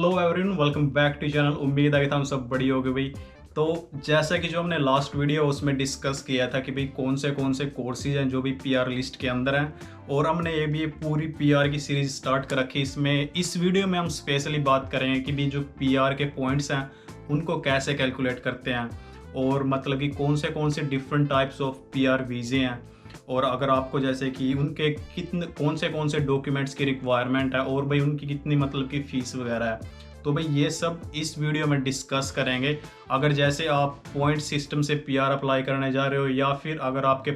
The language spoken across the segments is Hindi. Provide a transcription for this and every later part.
Hello everyone, welcome back to channel. उम्मीद है कि हम सब बढ़िया हो गए भाई। तो जैसा कि जो हमने लास्ट वीडियो उसमें डिस्कस किया था कि भाई कौन से कोर्सेज हैं जो भी पीआर लिस्ट के अंदर हैं, और हमने ये भी पूरी पीआर की सीरीज स्टार्ट कर रखी है। इसमें इस वीडियो में हम स्पेशली बात करेंगे कि भी जो पीआर के पॉइंट्स हैं उनको कैसे कैलकुलेट करते हैं, और मतलब कि कौन से डिफरेंट टाइप्स ऑफ पीआर वीज़े हैं, और अगर आपको जैसे कि उनके कितने कौन से डॉक्यूमेंट्स की रिक्वायरमेंट है, और भाई उनकी कितनी मतलब की फ़ीस वगैरह है। तो भाई ये सब इस वीडियो में डिस्कस करेंगे। अगर जैसे आप पॉइंट सिस्टम से पीआर अप्लाई करने जा रहे हो, या फिर अगर आपके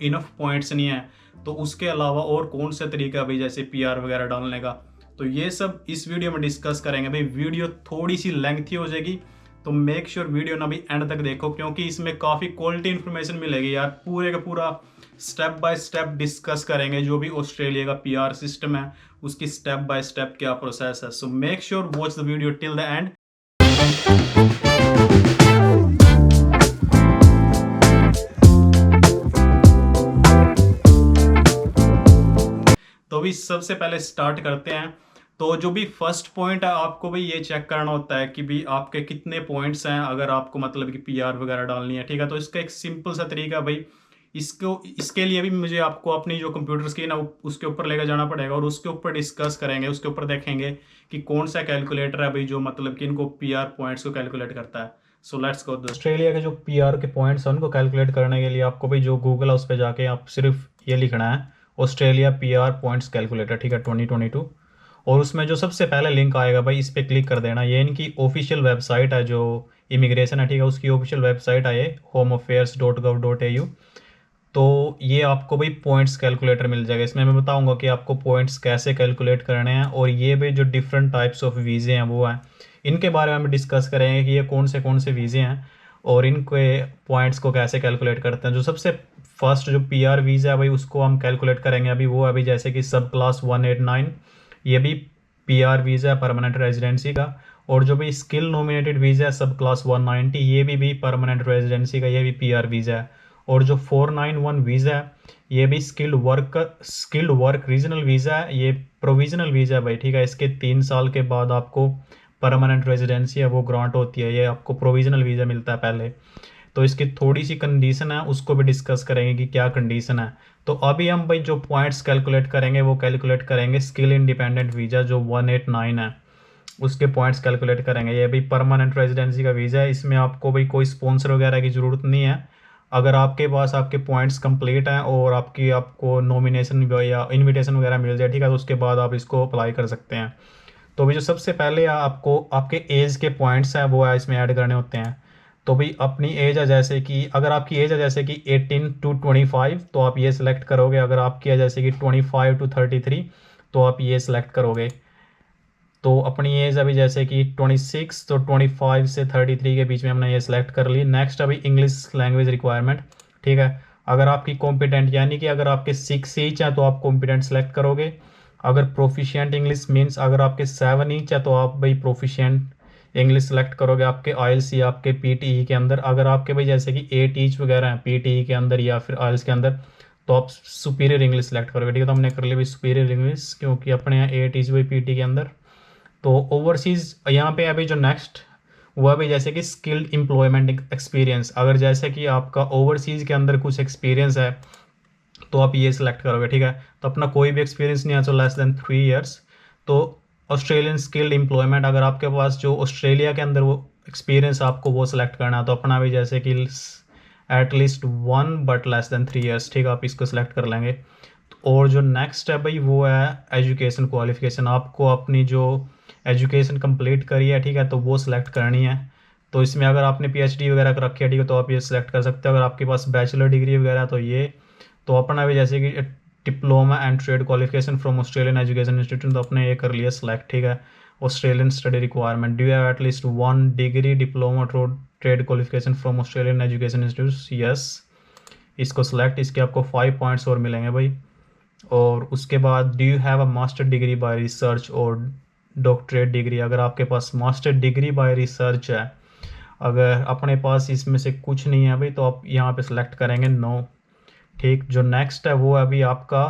इनफ पॉइंट्स नहीं है, तो उसके अलावा और कौन सा तरीका भाई जैसे पीआर वगैरह डालने का, तो ये सब इस वीडियो में डिस्कस करेंगे। भाई वीडियो थोड़ी सी लेंथी हो जाएगी, तो मेक श्योर वीडियो ना भी एंड तक देखो, क्योंकि इसमें काफ़ी क्वालिटी इन्फॉर्मेशन मिलेगी यार। पूरे का पूरा स्टेप बाय स्टेप डिस्कस करेंगे जो भी ऑस्ट्रेलिया का पीआर सिस्टम है, उसकी स्टेप बाय स्टेप क्या प्रोसेस है। So make sure watch the video till the end. तो भी सबसे पहले स्टार्ट करते हैं। तो जो भी फर्स्ट पॉइंट है, आपको भाई ये चेक करना होता है कि भी आपके कितने पॉइंट्स हैं, अगर आपको मतलब कि पीआर वगैरह डालनी है। ठीक है, तो इसका एक सिंपल सा तरीका भाई, इसके लिए भी मुझे आपको अपनी जो कंप्यूटर स्क्रीन है उसके ऊपर लेकर जाना पड़ेगा, और उसके ऊपर डिस्कस करेंगे। उसके ऊपर देखेंगे कि कौन सा कैलकुलेटर है भाई जो मतलब कि इनको पीआर पॉइंट्स को कैलकुलेट करता है। So let's go. ऑस्ट्रेलिया के जो पीआर के पॉइंट्स हैं उनको कैलकुलेट करने के लिए आपको भाई जो गूगल है उस पर जाके आप सिर्फ ये लिखना है, ऑस्ट्रेलिया पीआर पॉइंट्स कैलकुलेटर। ठीक है, 2022। और उसमें जो सबसे पहले लिंक आएगा भाई इस पर क्लिक कर देना। ये इनकी ऑफिशियल वेबसाइट है जो इमिग्रेशन है, ठीक है, उसकी ऑफिशियल वेबसाइट है ये homeaffairs.gov.au। तो ये आपको भाई पॉइंट्स कैलकुलेटर मिल जाएगा। इसमें मैं बताऊंगा कि आपको पॉइंट्स कैसे कैलकुलेट करने हैं, और ये भी जो डिफरेंट टाइप्स ऑफ वीज़े हैं वो हैं, इनके बारे में हम डिस्कस करेंगे कि ये कौन से वीज़े हैं और इनके पॉइंट्स को कैसे कैलकुलेट करते हैं। जो सबसे फर्स्ट जो पीआर वीज़ा है भाई उसको हम कैलकुलेट करेंगे अभी, वो अभी जैसे कि सब क्लास 189, ये भी पीआर वीज़ा है परमानेंट रेजिडेंसी का। और जो भी स्किल नॉमिनेटेड वीज़ा है सब क्लास 190, ये भी परमानेंट रेजिडेंसी का, ये भी पीआर वीज़ा है। और जो 491 वीज़ा है ये भी स्किल्ड वर्क रीजनल वीज़ा है, ये प्रोविजनल वीज़ा है भाई। ठीक है, इसके 3 साल के बाद आपको परमानेंट रेजिडेंसी है वो ग्रांट होती है, ये आपको प्रोविजनल वीज़ा मिलता है पहले। तो इसकी थोड़ी सी कंडीशन है, उसको भी डिस्कस करेंगे कि क्या कंडीशन है। तो अभी हम भाई जो पॉइंट्स कैलकुलेट करेंगे वो कैलकुलेट करेंगे स्किल इंडिपेंडेंट वीज़ा जो 189 है, उसके पॉइंट्स कैलकुलेट करेंगे। ये भी परमानेंट रेजिडेंसी का वीज़ा है, इसमें आपको भाई कोई स्पॉन्सर वगैरह की ज़रूरत नहीं है। अगर आपके पास आपके पॉइंट्स कंप्लीट हैं और आपको नॉमिनेशन या इनविटेशन वगैरह मिल जाए, ठीक है, तो उसके बाद आप इसको अप्लाई कर सकते हैं। तो अभी जो सबसे पहले आपको आपके एज के पॉइंट्स हैं वो इसमें ऐड करने होते हैं। तो भाई अपनी एज है जैसे कि, अगर आपकी एज है जैसे कि 18 to 25 तो आप ये सिलेक्ट करोगे। अगर आपकी है जैसे कि 25 to 33 तो आप ये सिलेक्ट करोगे। तो अपनी एज अभी जैसे कि 26, तो 25 से 33 के बीच में हमने ये सिलेक्ट कर ली। नेक्स्ट अभी इंग्लिश लैंग्वेज रिक्वायरमेंट। ठीक है, अगर आपकी कॉम्पिटेंट यानी कि अगर आपके 6 इंच है तो आप कॉम्पिटेंट सेलेक्ट करोगे। अगर प्रोफिशिएंट इंग्लिश मीन्स अगर आपके 7 इंच है तो आप भाई प्रोफिशिएंट इंग्लिश सेलेक्ट करोगे आपके आइल्स या आपके पीटीई के अंदर। अगर आपके भाई जैसे कि 8 इंच वगैरह हैं पीटीई के अंदर या फिर आइल्स के अंदर तो आप सुपीरियर इंग्लिश सेलेक्ट करोगे। ठीक है, तो हमने कर लिया भाई सुपीरियर इंग्लिश, क्योंकि अपने यहाँ 8 इंच भाई पीटी के अंदर। तो ओवरसीज यहाँ पे अभी जो नेक्स्ट हुआ भी जैसे कि स्किल्ड एम्प्लॉयमेंट एक्सपीरियंस, अगर जैसे कि आपका ओवरसीज के अंदर कुछ एक्सपीरियंस है तो आप ये सिलेक्ट करोगे। ठीक है, तो अपना कोई भी एक्सपीरियंस नहीं है तो लेस देन 3 ईयर्स। तो ऑस्ट्रेलियन स्किल्ड एम्प्लॉयमेंट, अगर आपके पास जो ऑस्ट्रेलिया के अंदर वो एक्सपीरियंस आपको वो सिलेक्ट करना है, तो अपना भी जैसे कि at least 1 but less than 3 years. ठीक है, आप इसको सिलेक्ट कर लेंगे। और जो नेक्स्ट है भाई वो है एजुकेशन क्वालिफिकेशन, आपको अपनी जो एजुकेशन कंप्लीट करी है, ठीक है, तो वो सिलेक्ट करनी है। तो इसमें अगर आपने पीएचडी वगैरह कर रखी है, ठीक है, तो आप ये सिलेक्ट कर सकते हो। अगर आपके पास बैचलर डिग्री वगैरह तो ये, तो अपना भी जैसे कि diploma and trade qualification from Australian education institute, तो अपने ये कर लिया सिलेक्ट। ठीक है, Australian study requirement, do have at least 1 degree diploma trade qualification from Australian education institute, yes, इसको सिलेक्ट। इसके आपको 5 पॉइंट्स और मिलेंगे भाई। और उसके बाद do you have a master degree by research और डॉक्टरेट डिग्री, अगर आपके पास मास्टर डिग्री बाय रिसर्च है, अगर अपने पास इसमें से कुछ नहीं है भाई तो आप यहाँ पे सिलेक्ट करेंगे नो। ठीक, जो नेक्स्ट है वो अभी आपका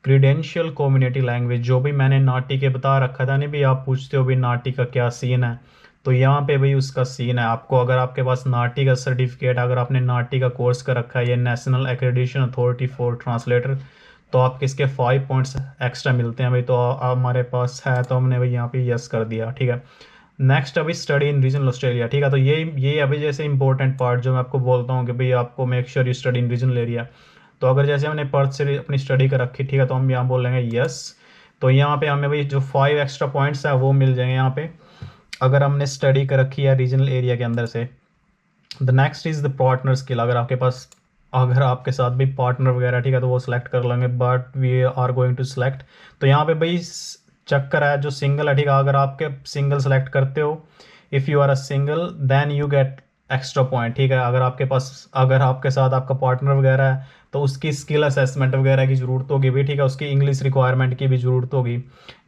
क्रीडेंशियल कम्युनिटी लैंग्वेज, जो भी मैंने नाटी के बता रखा था नहीं भी, आप पूछते हो भी नाटी का क्या सीन है, तो यहाँ पे भाई उसका सीन है। आपको अगर आपके पास नाटी का सर्टिफिकेट, अगर आपने नाटी का कोर्स कर रखा है, ये national accreditation authority for translator, तो आपके इसके 5 पॉइंट्स एक्स्ट्रा मिलते हैं भाई। तो हमारे पास है तो हमने भाई यहाँ पे यस कर दिया, ठीक है। नेक्स्ट अभी स्टडी इन रीजनल ऑस्ट्रेलिया, ठीक है। तो ये अभी जैसे इंपॉर्टेंट पार्ट जो मैं आपको बोलता हूँ कि भाई आपको make sure you study in regional area. तो अगर जैसे हमने पर्थ से अपनी स्टडी कर रखी, ठीक है, तो हम यहाँ बोलेंगे यस। तो यहाँ पे हमें भाई जो 5 एक्स्ट्रा पॉइंट्स है वो मिल जाएंगे यहाँ पे, अगर हमने स्टडी कर रखी है रीजनल एरिया के अंदर से। The next is the partner skill, अगर आपके साथ भी पार्टनर वगैरह, ठीक है, तो वो सिलेक्ट कर लेंगे, but we are going to select. तो यहाँ पे भाई चक्कर है जो सिंगल है, ठीक है, अगर आपके सिंगल सेलेक्ट करते हो, if you are a single then you get extra point, ठीक है। अगर आपके साथ आपका पार्टनर वगैरह है तो उसकी स्किल असेसमेंट वगैरह की ज़रूरत होगी भी, ठीक है, उसकी इंग्लिश रिक्वायरमेंट की भी ज़रूरत होगी,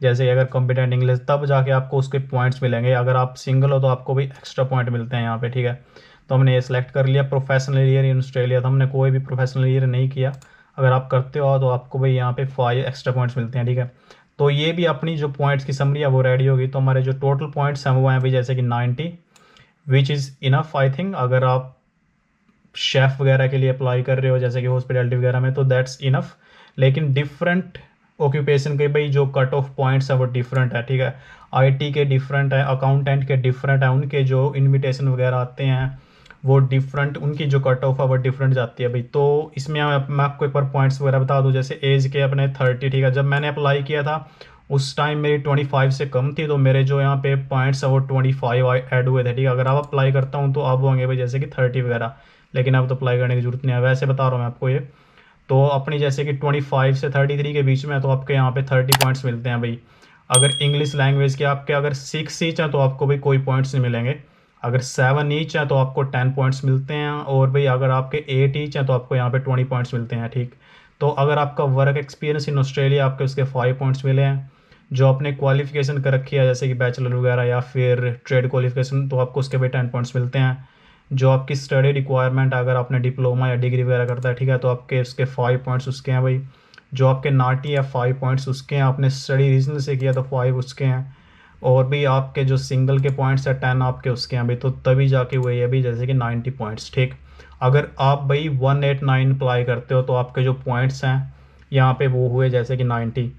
जैसे अगर कॉम्पिटेंट इंग्लिश, तब जाके आपको उसके पॉइंट्स मिलेंगे। अगर आप सिंगल हो तो आपको भी एक्स्ट्रा पॉइंट मिलते हैं यहाँ पे, ठीक है। तो हमने ये सिलेक्ट कर लिया। प्रोफेशनल ईयर इन ऑस्ट्रेलिया, तो हमने कोई भी प्रोफेशनल ईयर नहीं किया। अगर आप करते हो तो आपको भाई यहाँ पे 5 एक्स्ट्रा पॉइंट्स मिलते हैं, ठीक है। तो ये भी अपनी जो पॉइंट्स की समरी है वो रेडी होगी। तो हमारे जो टोटल पॉइंट्स हैं वो हैं भाई जैसे कि 90, which is enough I think. अगर आप शेफ़ वगैरह के लिए अप्लाई कर रहे हो जैसे कि हॉस्पिटैलिटी वगैरह में, तो दैट्स इनफ। लेकिन डिफरेंट ऑक्यूपेशन के भाई जो कट ऑफ पॉइंट्स है वो डिफरेंट है, ठीक है। आईटी के डिफरेंट है, अकाउंटेंट के डिफरेंट है, उनके जो इन्विटेशन वगैरह आते हैं वो डिफरेंट, उनकी जो कट ऑफ है वो डिफरेंट जाती है भाई। तो इसमें मैं आपको एक बार पॉइंट्स वगैरह बता दूं, जैसे एज के अपने 30, ठीक है। जब मैंने अप्लाई किया था उस टाइम मेरी 25 से कम थी, तो मेरे जो यहाँ पे पॉइंट्स है वो 25 ऐड हुए थे, ठीक है। अगर आप अप्लाई करता हूँ तो अब होंगे भाई जैसे कि 30 वगैरह, लेकिन अब तो अप्लाई करने की जरूरत नहीं है, वैसे बता रहा हूँ मैं आपको ये। तो अपनी जैसे कि 25 से 33 के बीच में है तो आपके यहाँ पे 30 पॉइंट्स मिलते हैं भाई। अगर इंग्लिश लैंग्वेज के आपके अगर 6 ईच हैं तो आपको भाई कोई पॉइंट्स नहीं मिलेंगे। अगर 7 ईच हैं तो आपको 10 पॉइंट्स मिलते हैं, और भाई अगर आपके 8 ईच हैं तो आपको यहाँ पे 20 पॉइंट्स मिलते हैं, ठीक। तो अगर आपका वर्क एक्सपीरियंस इन ऑस्ट्रेलिया, आपके उसके 5 पॉइंट्स मिले हैं। जो आपने क्वालिफिकेशन कर रखी है जैसे कि बैचलर वगैरह या फिर ट्रेड क्वालिफिकेशन, तो आपको उसके भाई 10 पॉइंट्स मिलते हैं। जो आपकी स्टडी रिक्वायरमेंट, अगर आपने डिप्लोमा या डिग्री वगैरह करता है, ठीक है, तो आपके उसके 5 पॉइंट्स उसके हैं भाई। जो आपके नाटी या 5 पॉइंट्स उसके हैं, आपने स्टडी रीजनल से किया तो 5 उसके हैं। और भी आपके जो सिंगल के पॉइंट्स है 10 आपके उसके हैं भाई। तो तभी जाके हुए ये भी जैसे कि 90 पॉइंट्स, ठीक। अगर आप भाई 189 अप्लाई करते हो तो आपके जो पॉइंट्स हैं यहाँ पे वो हुए जैसे कि 90।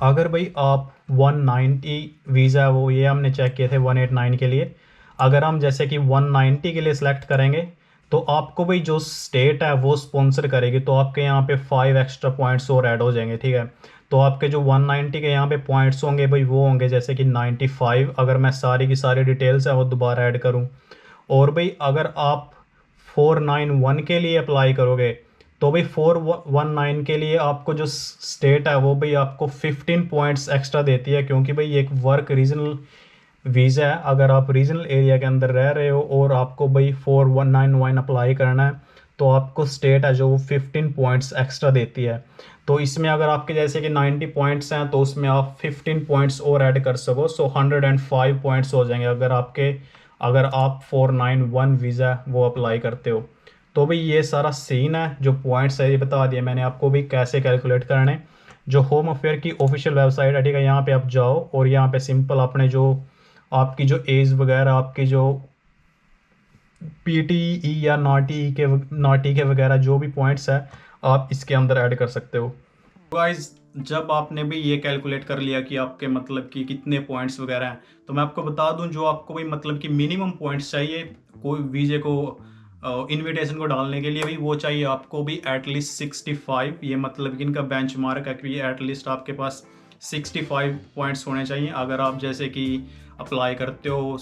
अगर भाई आप 190 वीज़ा, वो ये हमने चेक किए थे 189 के लिए, अगर हम जैसे कि 190 के लिए सिलेक्ट करेंगे तो आपको भाई जो स्टेट है वो स्पॉन्सर करेगी, तो आपके यहाँ पे 5 एक्स्ट्रा पॉइंट्स और ऐड हो जाएंगे, ठीक है। तो आपके जो 190 के यहाँ पे पॉइंट्स होंगे भाई वो होंगे जैसे कि 95, अगर मैं सारी की सारी डिटेल्स है वो दोबारा ऐड करूँ। और भाई अगर आप 491 के लिए अप्लाई करोगे तो भाई 419 के लिए आपको जो स्टेट है वो भाई आपको 15 पॉइंट्स एक्स्ट्रा देती है, क्योंकि भाई एक वर्क रीजनल वीज़ा है। अगर आप रीजनल एरिया के अंदर रह रहे हो और आपको भाई 491 अप्लाई करना है तो आपको स्टेट है जो वो 15 पॉइंट्स एक्स्ट्रा देती है। तो इसमें अगर आपके जैसे कि 90 पॉइंट्स हैं तो उसमें आप 15 पॉइंट्स और ऐड कर सको, सो 105 पॉइंट्स हो जाएंगे अगर आप 491 वीज़ा वो अप्लाई करते हो। तो भाई ये सारा सीन है, जो पॉइंट्स है ये बता दिया मैंने आपको भी कैसे कैलकुलेट करने। जो होम अफेयर की ऑफिशियल वेबसाइट है, ठीक है, यहाँ पे आप जाओ और यहाँ पे सिंपल अपने जो आपकी जो एज वगैरह, आपकी जो पीटीई या नाटी के वगैरह जो भी पॉइंट्स है आप इसके अंदर ऐड कर सकते हो। गाइस, जब आपने भी ये कैलकुलेट कर लिया कि आपके मतलब कि कितने पॉइंट्स वगैरह हैं, तो मैं आपको बता दूं जो आपको भी मतलब कि मिनिमम पॉइंट्स चाहिए कोई वीजे को इनविटेशन को डालने के लिए भी, वो चाहिए आपको भी एटलीस्ट 65। ये मतलब कि इनका बेंचमार्क है कि एटलीस्ट आपके पास 65 पॉइंट्स होने चाहिए। अगर आप जैसे कि अप्लाई करते हो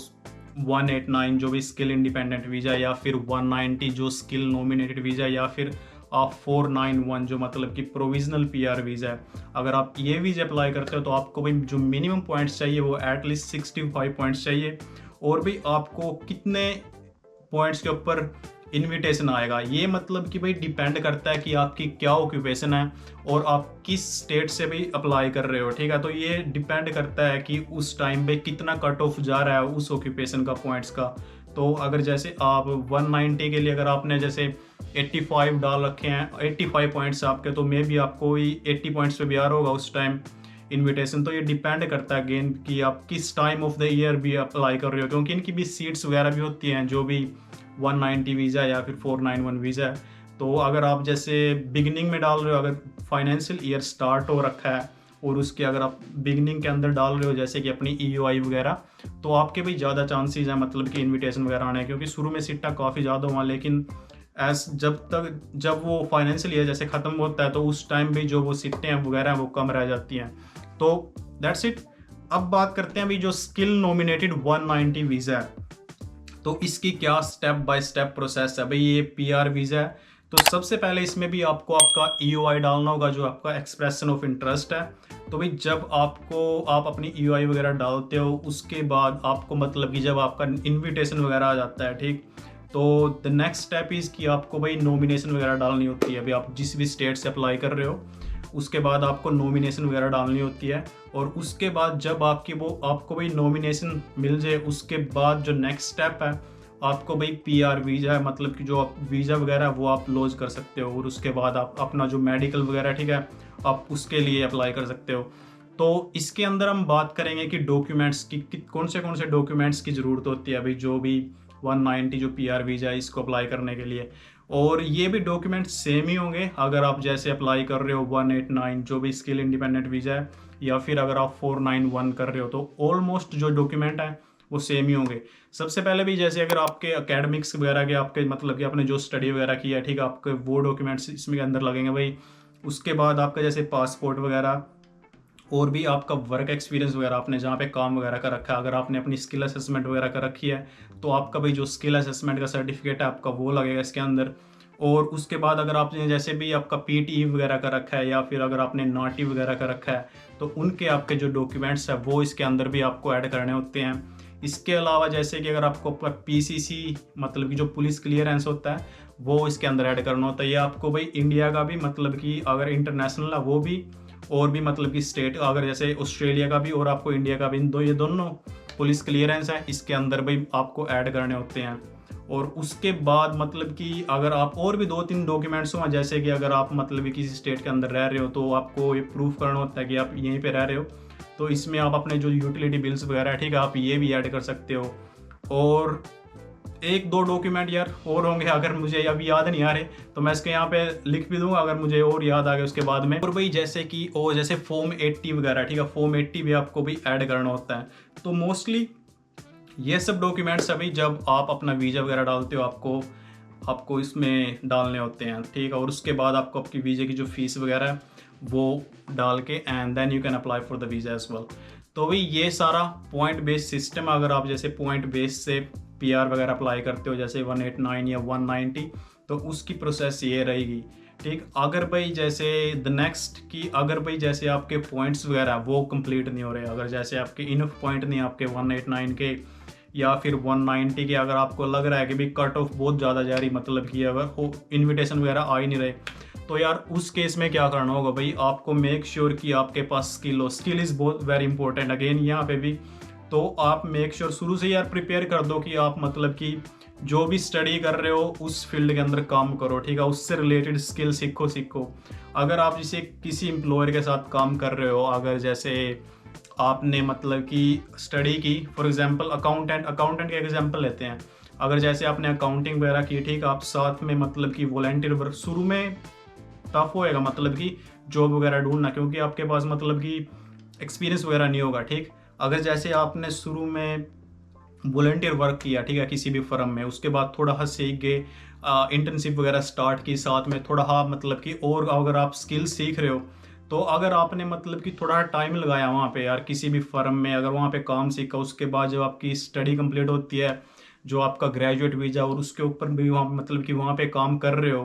189 जो भी स्किल इंडिपेंडेंट वीज़ा, या फिर 190 जो स्किल नॉमिनेटेड वीज़ा, या फिर आप 491 जो मतलब कि प्रोविजनल पीआर वीज़ा है, अगर आप ये वीज़ा अप्लाई करते हो तो आपको भाई जो मिनिमम पॉइंट्स चाहिए वो एटलीस्ट 65 पॉइंट्स चाहिए। और भी आपको कितने पॉइंट्स के ऊपर इनविटेशन आएगा, ये मतलब कि भाई डिपेंड करता है कि आपकी क्या ऑक्यूपेशन है और आप किस स्टेट से भी अप्लाई कर रहे हो, ठीक है। तो ये डिपेंड करता है कि उस टाइम पे कितना कट ऑफ जा रहा है उस ऑक्यूपेशन का पॉइंट्स का। तो अगर जैसे आप 190 के लिए अगर आपने जैसे 85 डाल रखे हैं, 85 पॉइंट्स आपके, तो मे बी आपको 80 पॉइंट्स पे भी आ रहा होगा उस टाइम इनविटेशन। तो ये डिपेंड करता है अगेन कि आप किस टाइम ऑफ द ईयर भी अप्लाई कर रहे हो, क्योंकि इनकी भी सीट्स वगैरह भी होती हैं जो भी 190 वीज़ा या फिर 491 वीज़ा है। तो अगर आप जैसे बिगिनिंग में डाल रहे हो, अगर फाइनेंशियल ईयर स्टार्ट हो रखा है और उसके अगर आप बिगिनिंग के अंदर डाल रहे हो जैसे कि अपनी EOI वगैरह, तो आपके भी ज़्यादा चांसेस हैं मतलब कि इनविटेशन वगैरह आने, क्योंकि शुरू में सीटा काफ़ी ज़्यादा हुआ, लेकिन जब वो फाइनेंशियल ईयर जैसे ख़त्म होता है तो उस टाइम भी जो वो सीटें हैं वगैरह वो कम रह जाती हैं। तो दैट्स इट। अब बात करते हैं अभी जो स्किल नॉमिनेटेड 190 वीज़ा है, तो इसकी क्या स्टेप बाय स्टेप प्रोसेस है। भाई ये PR वीज़ा है, तो सबसे पहले इसमें भी आपको आपका EOI डालना होगा जो आपका एक्सप्रेशन ऑफ इंटरेस्ट है। तो भाई जब आप अपनी EOI वगैरह डालते हो उसके बाद आपको मतलब कि जब आपका इनविटेशन वगैरह आ जाता है, ठीक, तो द नेक्स्ट स्टेप इज़ कि आपको भाई नॉमिनेशन वगैरह डालनी होती है। अभी आप जिस भी स्टेट से अप्लाई कर रहे हो उसके बाद आपको नॉमिनेशन वगैरह डालनी होती है, और उसके बाद जब आपको भाई नॉमिनेशन मिल जाए उसके बाद जो नेक्स्ट स्टेप है आपको भाई PR वीज़ा है, मतलब कि जो आप वीज़ा वगैरह वो आप लॉन्च कर सकते हो, और उसके बाद आप अपना जो मेडिकल वगैरह, ठीक है, आप उसके लिए अप्लाई कर सकते हो। तो इसके अंदर हम बात करेंगे कि डॉक्यूमेंट्स की कौन से डॉक्यूमेंट्स की ज़रूरत होती है अभी जो भी 190 जो PR वीज़ा है इसको अप्लाई करने के लिए। और ये भी डॉक्यूमेंट सेम ही होंगे अगर आप जैसे अप्लाई कर रहे हो 189 जो भी स्किल इंडिपेंडेंट वीज़ा है, या फिर अगर आप 491 कर रहे हो, तो ऑलमोस्ट जो डॉक्यूमेंट है वो सेम ही होंगे। सबसे पहले भी जैसे अगर आपके एकेडमिक्स वगैरह के आपके मतलब कि आपने जो स्टडी वगैरह किया है, ठीक है, आपके वो डॉक्यूमेंट्स इसमें अंदर लगेंगे भाई। उसके बाद आपका जैसे पासपोर्ट वगैरह, और भी आपका वर्क एक्सपीरियंस वगैरह, आपने जहाँ पे काम वगैरह कर रखा है, अगर आपने अपनी स्किल असेसमेंट वगैरह कर रखी है तो आपका भाई जो स्किल असेसमेंट का सर्टिफिकेट है आपका वो लगेगा इसके अंदर। और उसके बाद अगर आपने जैसे भी आपका PTE वगैरह कर रखा है या फिर अगर आपने नाटी वगैरह कर रखा है तो उनके आपके जो डॉक्यूमेंट्स हैं वो इसके अंदर भी आपको ऐड करने होते हैं। इसके अलावा जैसे कि अगर आपको PCC मतलब कि जो पुलिस क्लियरेंस होता है वो इसके अंदर ऐड करना होता है। ये आपको भाई इंडिया का भी मतलब कि अगर इंटरनेशनल है वो भी, और भी मतलब कि स्टेट अगर जैसे ऑस्ट्रेलिया का भी और आपको इंडिया का भी, ये दोनों पुलिस क्लियरेंस है इसके अंदर भी आपको ऐड करने होते हैं। और उसके बाद मतलब कि अगर आप और भी 2-3 डॉक्यूमेंट्स हों, जैसे कि अगर आप मतलब कि किसी स्टेट के अंदर रह रहे हो तो आपको ये प्रूफ करना होता है कि आप यहीं पे रह रहे हो, तो इसमें आप अपने जो यूटिलिटी बिल्स वगैरह है, ठीक है, आप ये भी ऐड कर सकते हो। और 1-2 डॉक्यूमेंट यार और होंगे, अगर मुझे अभी याद नहीं आ रहे तो मैं इसके यहाँ पे लिख भी दूंगा अगर मुझे और याद आ गया उसके बाद में। और भाई जैसे कि जैसे फॉर्म 80 वगैरह, ठीक है, फॉर्म 80 भी आपको भी ऐड करना होता है। तो मोस्टली ये सब डॉक्यूमेंट्स अभी जब आप अपना वीज़ा वगैरह डालते हो आपको इसमें डालने होते हैं, ठीक है। और उसके बाद आपको आपकी वीज़े की जो फीस वगैरह है वो डाल के and then you can apply for the visa as well. तो भाई ये सारा पॉइंट बेस्ड सिस्टम, अगर आप जैसे पॉइंट बेस्ड से PR वगैरह अप्लाई करते हो जैसे 189 या 190, तो उसकी प्रोसेस ये रहेगी, ठीक। अगर भाई जैसे द नेक्स्ट की अगर भाई जैसे आपके पॉइंट्स वगैरह वो कंप्लीट नहीं हो रहे, अगर जैसे आपके इनफ पॉइंट नहीं आपके 189 के या फिर 190 के, अगर आपको लग रहा है कि भाई कट ऑफ बहुत ज़्यादा जा रही, मतलब कि अगर इन्विटेशन वगैरह आ ही नहीं रहे, तो यार उस केस में क्या करना होगा भाई, आपको मेक श्योर कि आपके पास स्किल हो। स्किल इज़ बहुत वेरी इंपॉर्टेंट अगेन यहाँ पे भी। तो आप मेक श्योर शुरू से यार प्रिपेयर कर दो कि आप मतलब कि जो भी स्टडी कर रहे हो उस फील्ड के अंदर काम करो, ठीक है, उससे रिलेटेड स्किल सीखो। अगर आप जैसे किसी एम्प्लॉयर के साथ काम कर रहे हो, अगर जैसे आपने मतलब कि स्टडी की, फॉर एग्जांपल अकाउंटेंट का एग्जांपल लेते हैं, अगर जैसे आपने अकाउंटिंग वगैरह की, ठीक, आप साथ में मतलब कि वॉलंटियर वर्क, शुरू में टफ होएगा मतलब कि जॉब वगैरह ढूंढना, क्योंकि आपके पास मतलब कि एक्सपीरियंस वगैरह नहीं होगा, ठीक। अगर जैसे आपने शुरू में वॉलंटियर वर्क किया, ठीक है, किसी भी फर्म में, उसके बाद थोड़ा सा सीख गए, इंटर्नशिप वगैरह स्टार्ट की साथ में थोड़ा मतलब कि, और अगर आप स्किल सीख रहे हो तो अगर आपने मतलब कि थोड़ा टाइम लगाया वहाँ पे यार किसी भी फर्म में, अगर वहाँ पे काम सीखा, उसके बाद जब आपकी स्टडी कंप्लीट होती है, जो आपका ग्रेजुएट वीज़ा, और उसके ऊपर भी वहाँ मतलब कि वहाँ पे काम कर रहे हो,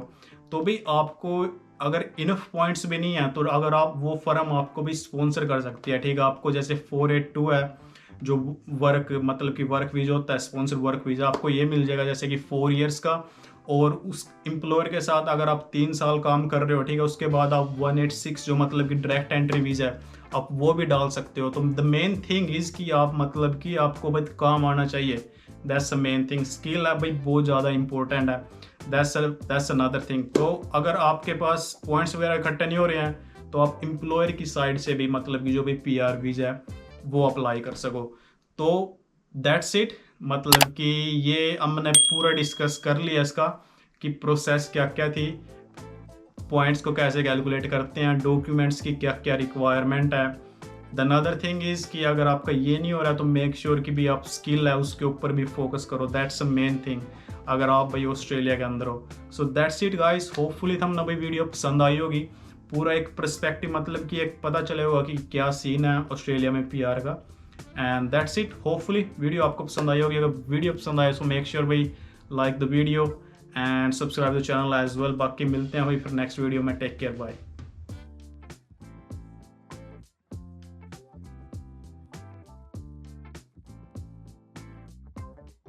तो भी आपको अगर इनफ पॉइंट्स भी नहीं है तो अगर आप वो फर्म आपको भी स्पॉन्सर कर सकती है, ठीक है। आपको जैसे 482 है जो वर्क मतलब कि वर्क वीज़ा होता है, स्पॉन्सर वर्क वीज़ा, आपको ये मिल जाएगा जैसे कि 4 ईयर्स का। और उस एम्प्लॉयर के साथ अगर आप 3 साल काम कर रहे हो, ठीक है, उसके बाद आप 186 जो मतलब कि डायरेक्ट एंट्री वीज़ा है आप वो भी डाल सकते हो। तो द मेन थिंग इज़ कि आप मतलब कि आपको बस काम आना चाहिए, that's the main thing. Skill है भाई बहुत ज़्यादा इंपॉर्टेंट है, दैट्स अनदर थिंग। तो अगर आपके पास पॉइंट्स वगैरह इकट्ठे नहीं हो रहे हैं तो आप एम्प्लॉयर की साइड से भी मतलब कि जो भी PR वीज़ा है वो अप्लाई कर सको। तो दैट्स इट, मतलब कि ये हमने पूरा डिस्कस कर लिया इसका कि प्रोसेस क्या क्या थी, पॉइंट्स को कैसे कैलकुलेट करते हैं, डॉक्यूमेंट्स की क्या क्या रिक्वायरमेंट है। द अनदर थिंग इज़ कि अगर आपका ये नहीं हो रहा तो मेक श्योर कि भी आप स्किल है उसके ऊपर भी फोकस करो, दैट्स अ मेन थिंग अगर आप भाई ऑस्ट्रेलिया के अंदर हो। So that's it guys, hopefully हमने भाई वीडियो पसंद आई होगी, पूरा एक पर्सपेक्टिव मतलब कि एक पता चले होगा कि क्या सीन है ऑस्ट्रेलिया में PR का। And that's it, hopefully video आपको पसंद आई होगी। अगर वीडियो पसंद आए तो मेक श्योर भाई like the video and subscribe the channel as well. बाकी मिलते हैं भाई फिर नेक्स्ट वीडियो में, टेक केयर, बाय।